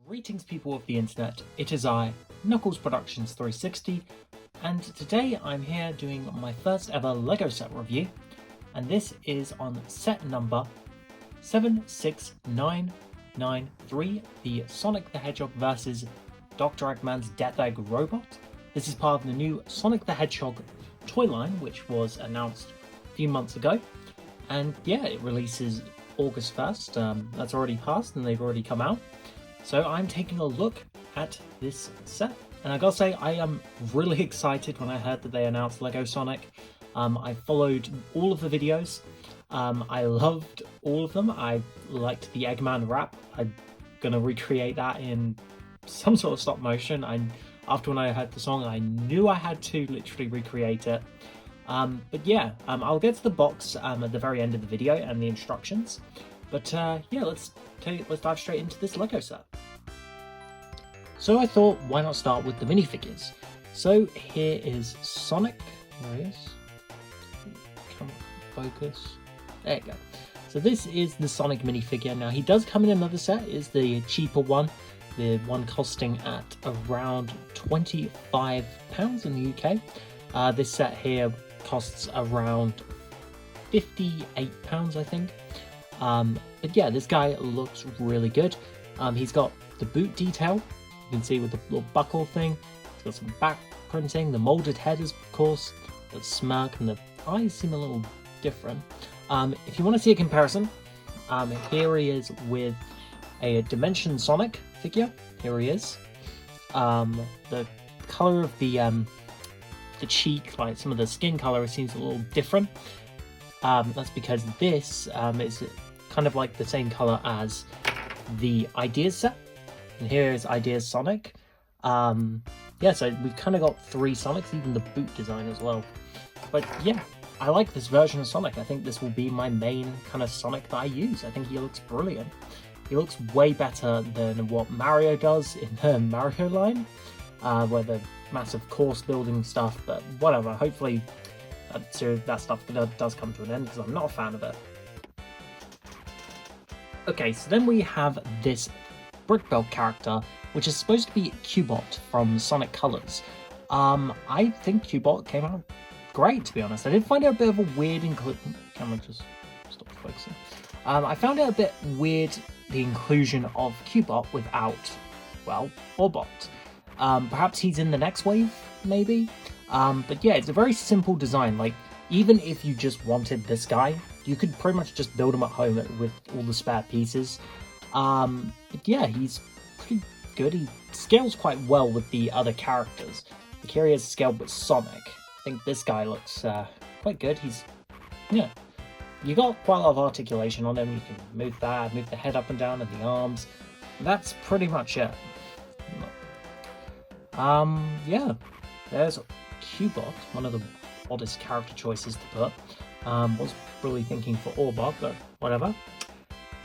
Greetings people of the internet, it is I, Knuckles Productions 360, and today I'm here doing my first ever Lego set review, and this is on set number 76993, the Sonic the Hedgehog vs Dr. Eggman's Death Egg Robot. This is part of the new Sonic the Hedgehog toy line, which was announced a few months ago, and yeah, it releases August 1st, that's already passed and they've already come out. So I'm taking a look at this set, and I gotta say I am really excited when I heard that they announced Lego Sonic. I followed all of the videos, I loved all of them. I liked the Eggman rap. I'm gonna recreate that in some sort of stop motion. After when I heard the song, I knew I had to literally recreate it. But yeah, I'll get to the box at the very end of the video and the instructions. But yeah, let's dive straight into this Lego set. So I thought, why not start with the minifigures? So here is Sonic. There he is. Come on, focus. There you go. So this is the Sonic minifigure. Now he does come in another set. It's the cheaper one. The one costing at around £25 in the UK. This set here costs around £58, I think. But yeah, this guy looks really good. He's got the boot detail, you can see with the little buckle thing. He's got some back printing, the molded headers, of course, the smirk, and the eyes seem a little different. If you want to see a comparison, here he is with a Dimension Sonic figure. Here he is. The color of the cheek, like some of the skin color, seems a little different. That's because this is kind of like the same color as the Ideas set, and here is Ideas Sonic. Yeah, so we've kind of got three Sonics, even the boot design as well. But yeah, I like this version of Sonic. I think this will be my main kind of Sonic that I use. I think he looks brilliant. He looks way better than what Mario does in the Mario line, where the massive course building stuff, but whatever, hopefully that stuff does come to an end, because I'm not a fan of it. Okay, so then we have this Brickbelt character, which is supposed to be Cubot from Sonic Colors. I think Cubot came out great, to be honest. I did find it a bit of a weird camera just stop focusing. I found it a bit weird, the inclusion of Cubot without, well, Orbot. Perhaps he's in the next wave, maybe? But yeah, it's a very simple design. Like, even if you just wanted this guy, you could pretty much just build him at home with all the spare pieces. But yeah, he's pretty good. He scales quite well with the other characters. Like, here he is scaled with Sonic. I think this guy looks quite good. Yeah, you got quite a lot of articulation on him. You can move that, move the head up and down, and the arms. That's pretty much it. Yeah, there's Cubot, one of the oddest character choices to put. Was really thinking for Orbot, but whatever.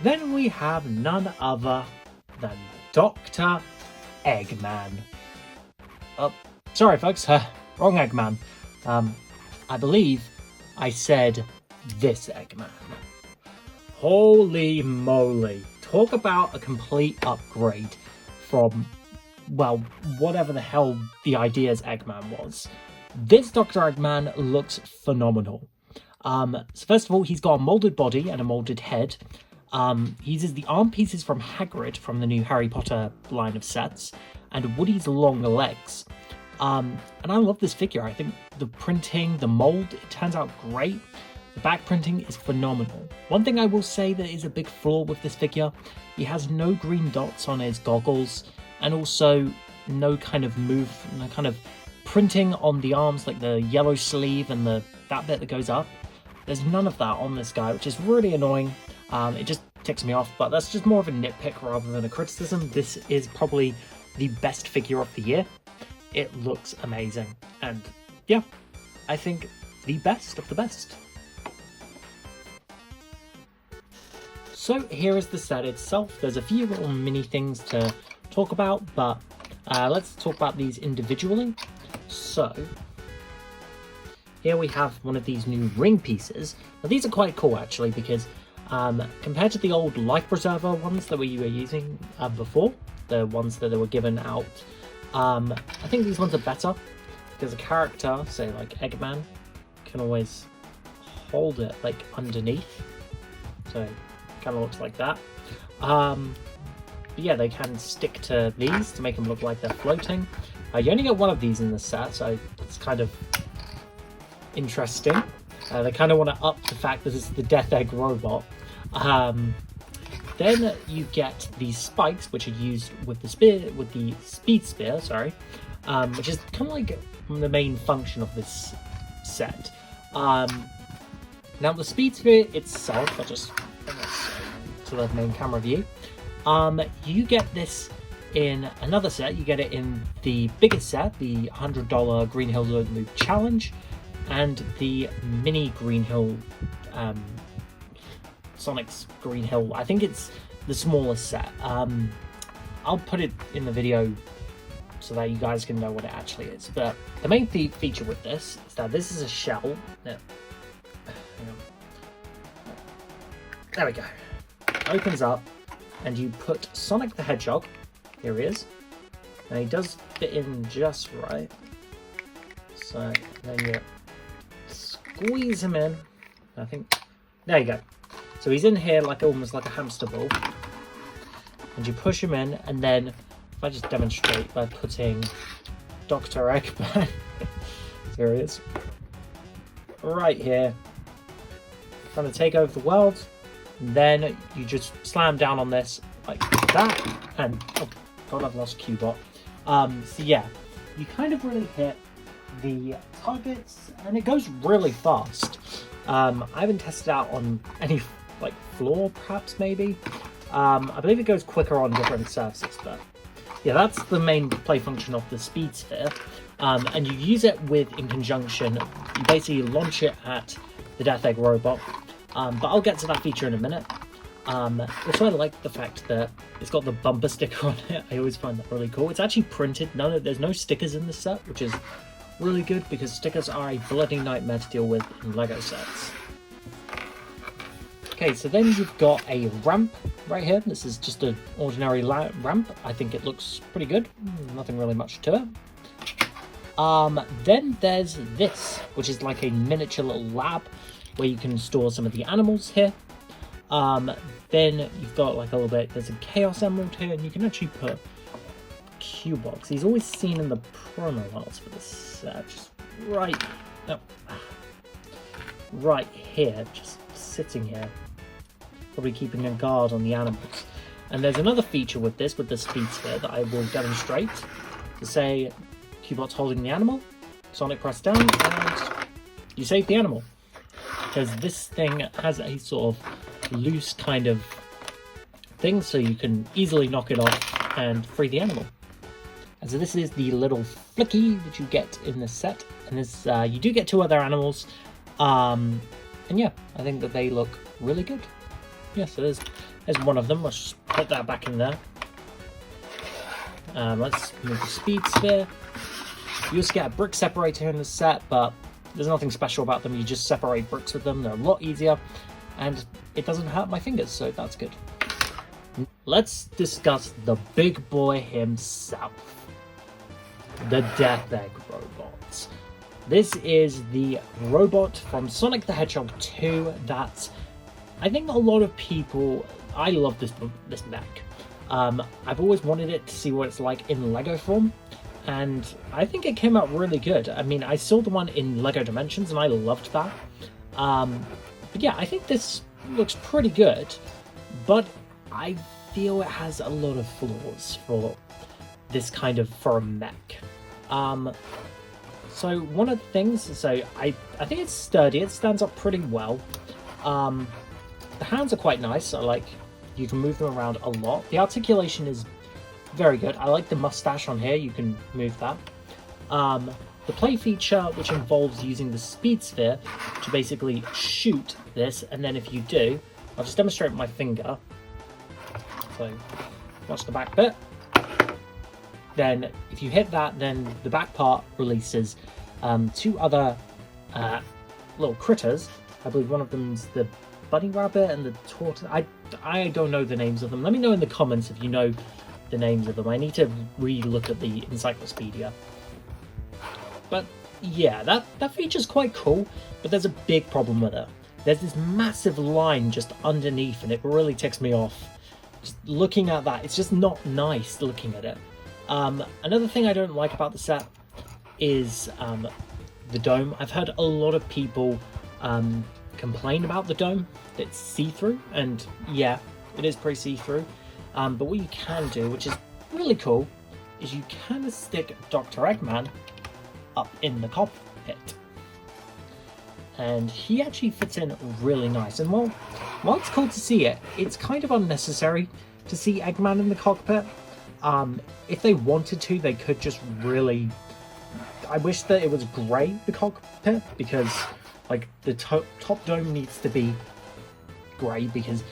Then we have none other than Dr. Eggman. Oh, sorry folks, wrong Eggman. I believe I said this Eggman. Holy moly, talk about a complete upgrade from, well, whatever the hell the Ideas Eggman was. This Dr. Eggman looks phenomenal. So first of all, he's got a molded body and a molded head. He uses the arm pieces from Hagrid from the new Harry Potter line of sets, and Woody's long legs. And I love this figure. I think the printing, the mold, it turns out great. The back printing is phenomenal. One thing I will say that is a big flaw with this figure, he has no green dots on his goggles, and also no kind of printing on the arms, like the yellow sleeve and that bit that goes up. There's none of that on this guy, which is really annoying. It just ticks me off, but that's just more of a nitpick rather than a criticism. This is probably the best figure of the year. It looks amazing, and yeah, I think the best of the best. So here is the set itself. There's a few little mini things to talk about, but let's talk about these individually. So here we have one of these new ring pieces. Now these are quite cool actually, because compared to the old life preserver ones that we were using before, the ones that they were given out. I think these ones are better because a character, say like Eggman, can always hold it like underneath, so it kind of looks like that. But yeah, they can stick to these to make them look like they're floating. You only get one of these in the set, so it's kind of interesting. They kind of want to up the fact that this is the Death Egg robot. Then you get these spikes, which are used with the speed spear, which is kind of like the main function of this set. Now the speed spear itself, I'll just to the main camera view. You get this in another set. You get it in the biggest set, the $100 Green Hill Loop Challenge, and the mini Green Hill, Sonic's Green Hill. I think it's the smallest set. I'll put it in the video so that you guys can know what it actually is. But the main feature with this is that this is a shell that, there we go, opens up, and you put Sonic the Hedgehog, here he is, and he does fit in just right, so then you squeeze him in, I think, there you go. So he's in here like almost like a hamster ball, and you push him in, and then if I just demonstrate by putting Dr. Eggman, here he is, right here, trying to take over the world. Then you just slam down on this like that, and oh god, I've lost Cubot. So yeah, you kind of really hit the targets, and it goes really fast. I haven't tested out on any like floor, perhaps maybe. I believe it goes quicker on different surfaces, but yeah, that's the main play function of the speed sphere. And you use it in conjunction. You basically launch it at the Death Egg robot. But I'll get to that feature in a minute. Also, I like the fact that it's got the bumper sticker on it. I always find that really cool. It's actually printed. There's no stickers in this set, which is really good because stickers are a bloody nightmare to deal with in Lego sets. Okay, so then you've got a ramp right here. This is just an ordinary ramp. I think it looks pretty good. Nothing really much to it. Then there's this, which is like a miniature little lab where you can store some of the animals here. Then you've got like a little bit, there's a Chaos Emerald here, and you can actually put Q-Box. He's always seen in the promo art for this set, just right here, just sitting here, probably keeping a guard on the animals. And there's another feature with this, with the speed sphere, that I will demonstrate. To say Q-Bot's holding the animal, Sonic press down, and you save the animal. Because this thing has a sort of loose kind of thing, so you can easily knock it off and free the animal. And so this is the little flicky that you get in the set, and this you do get 2 other animals, and yeah, I think that they look really good. Yeah, so there's one of them. Let's just put that back in there. Let's move the speed sphere. You also get a brick separator in the set, but there's nothing special about them. You just separate bricks with them. They're a lot easier, and it doesn't hurt my fingers, so that's good. Let's discuss the big boy himself, the Death Egg robot. This is the robot from Sonic the Hedgehog 2 that I think a lot of people... I love this mech. I've always wanted it to see what it's like in Lego form, and I think it came out really good. I mean, I saw the one in Lego Dimensions and I loved that. But yeah, I think this looks pretty good, but I feel it has a lot of flaws for this kind of, for a mech. So one of the things, so I think it's sturdy, it stands up pretty well. The hands are quite nice, you can move them around a lot. The articulation is very good. I like the mustache on here, you can move that. The play feature, which involves using the speed sphere to basically shoot this, and then if you do, I'll just demonstrate with my finger. So, watch the back bit. Then, if you hit that, then the back part releases 2 other little critters. I believe one of them's the bunny rabbit and the tortoise. I don't know the names of them. Let me know in the comments if you know the names of them. I need to re-look at the encyclopedia. But yeah, that feature's quite cool, but there's a big problem with it. There's this massive line just underneath, and it really ticks me off. Just looking at that, it's just not nice looking at it. Another thing I don't like about the set is the dome. I've heard a lot of people complain about the dome. It's see-through, and yeah, it is pretty see-through. But what you can do, which is really cool, is you can stick Dr. Eggman up in the cockpit. And he actually fits in really nice. And while it's cool to see it, it's kind of unnecessary to see Eggman in the cockpit. If they wanted to, they could just really... I wish that it was grey, the cockpit, because like the top dome needs to be grey, because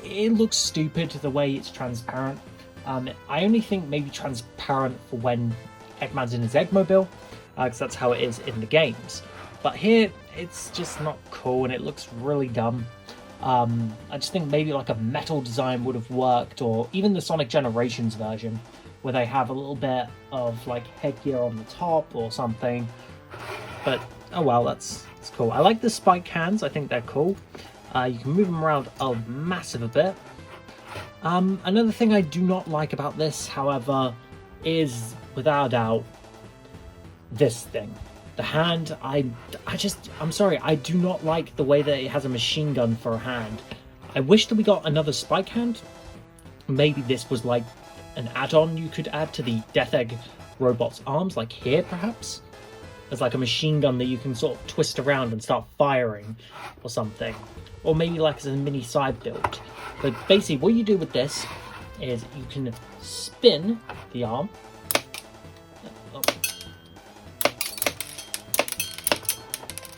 it looks stupid the way it's transparent. I only think maybe transparent for when Eggman's in his Eggmobile, because that's how it is in the games. But here, it's just not cool, and it looks really dumb. I just think maybe like a metal design would have worked, or even the Sonic Generations version, where they have a little bit of like headgear on the top or something. But oh well, that's cool. I like the spike hands. I think they're cool. You can move them around a massive bit. Another thing I do not like about this, however, is without a doubt this thing. The hand, I'm sorry, I do not like the way that it has a machine gun for a hand. I wish that we got another spike hand. Maybe this was like an add-on you could add to the Death Egg robot's arms, like here perhaps? As like a machine gun that you can sort of twist around and start firing or something. Or maybe like as a mini side build. But basically what you do with this is you can spin the arm.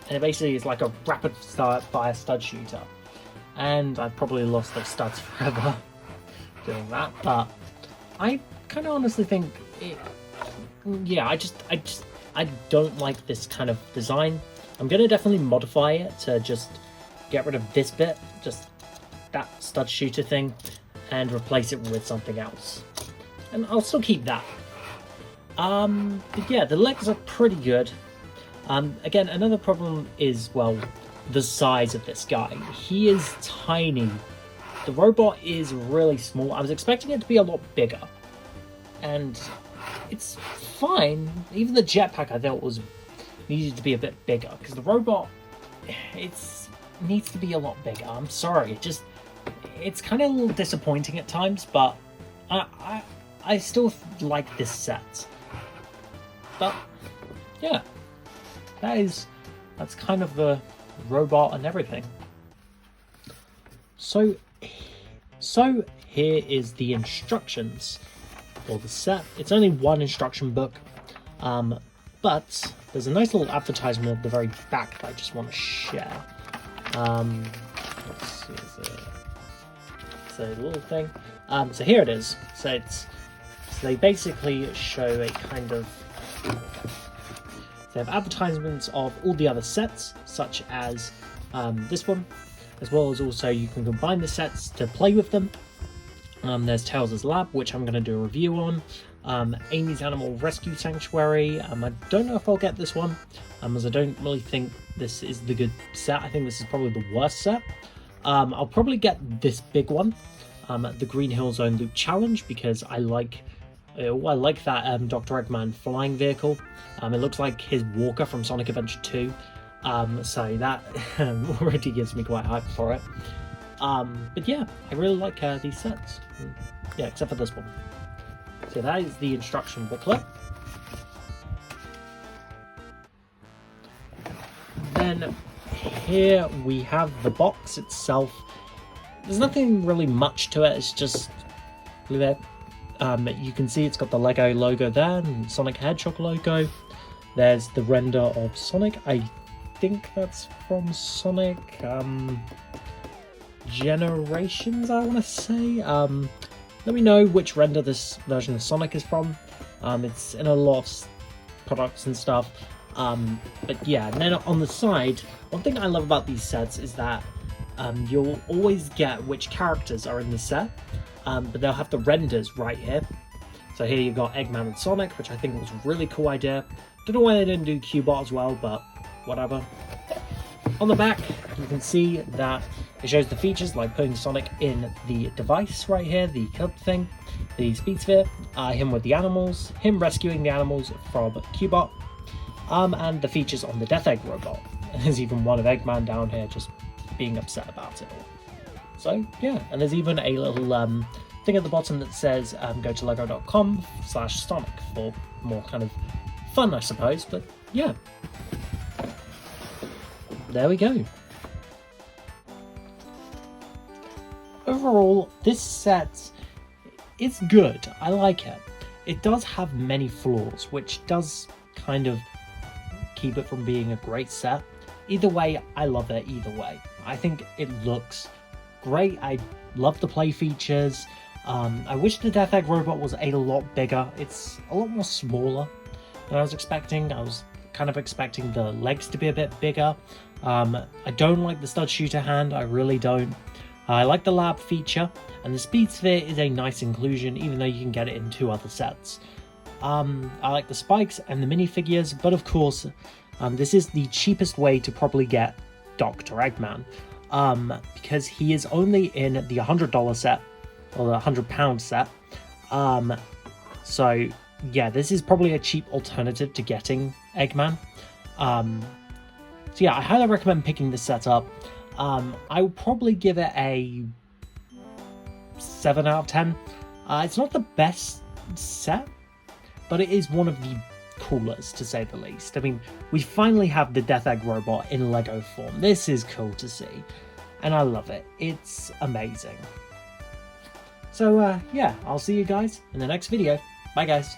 And it basically is like a rapid fire stud shooter. And I've probably lost those studs forever doing that. But I kind of honestly think yeah, I don't like this kind of design. I'm going to definitely modify it to just get rid of this bit, just that stud shooter thing, and replace it with something else. And I'll still keep that. But yeah, the legs are pretty good. Again, another problem is, well, the size of this guy. He is tiny. The robot is really small. I was expecting it to be a lot bigger. And it's fine. Even the jetpack I thought needed to be a bit bigger, because the robot, needs to be a lot bigger. I'm sorry. It's kind of a little disappointing at times, but I still like this set. But yeah. That's kind of the robot and everything. So here is the instructions for the set. It's only one instruction book, but there's a nice little advertisement at the very back that I just want to share. Let's see, it's a little thing. So here it is. So they basically show a kind of... They have advertisements of all the other sets, such as this one, as well as also you can combine the sets to play with them. There's Tails' Lab, which I'm going to do a review on. Amy's Animal Rescue Sanctuary. I don't know if I'll get this one, as I don't really think this is the good set. I think this is probably the worst set. I'll probably get this big one, the Green Hill Zone Loop Challenge, because I like that Dr. Eggman flying vehicle. It looks like his walker from Sonic Adventure 2. So that already gives me quite hype for it. But yeah, I really like these sets. Yeah, except for this one. So that is the instruction booklet. Then here we have the box itself. There's nothing really much to it, it's just there. You can see it's got the Lego logo there, and Sonic the Hedgehog logo. There's the render of Sonic. I think that's from Sonic Generations, I want to say. Let me know which render this version of Sonic is from. It's in a lot of products and stuff. But yeah, and then on the side, one thing I love about these sets is that you'll always get which characters are in the set. but they'll have the renders right here. So here you've got Eggman and Sonic, which I think was a really cool idea. Don't know why they didn't do Cubot as well, but whatever. On the back, you can see that it shows the features like putting Sonic in the device right here, the club thing, the speed sphere, him with the animals, him rescuing the animals from Cubot, and the features on the Death Egg robot. And there's even one of Eggman down here just being upset about it all. So yeah, and there's even a little thing at the bottom that says go to lego.com/Sonic for more kind of fun, I suppose, but yeah. There we go. Overall, this set is good. I like it. It does have many flaws, which does kind of keep it from being a great set. Either way, I love it either way. I think it looks great. I love the play features. I wish the Death Egg robot was a lot bigger. It's a lot more smaller than I was expecting. I was kind of expecting the legs to be a bit bigger. I don't like the stud shooter hand, I really don't. I like the lab feature, and the speed sphere is a nice inclusion, even though you can get it in 2 other sets. I like the spikes and the minifigures, but of course, this is the cheapest way to probably get Dr. Eggman, because he is only in the $100 set, or the £100 set. So yeah, this is probably a cheap alternative to getting Eggman. So yeah, I highly recommend picking this set up. I would probably give it a 7 out of 10. It's not the best set, but it is one of the coolest, to say the least. I mean, we finally have the Death Egg robot in Lego form. This is cool to see, and I love it. It's amazing. So yeah, I'll see you guys in the next video. Bye guys.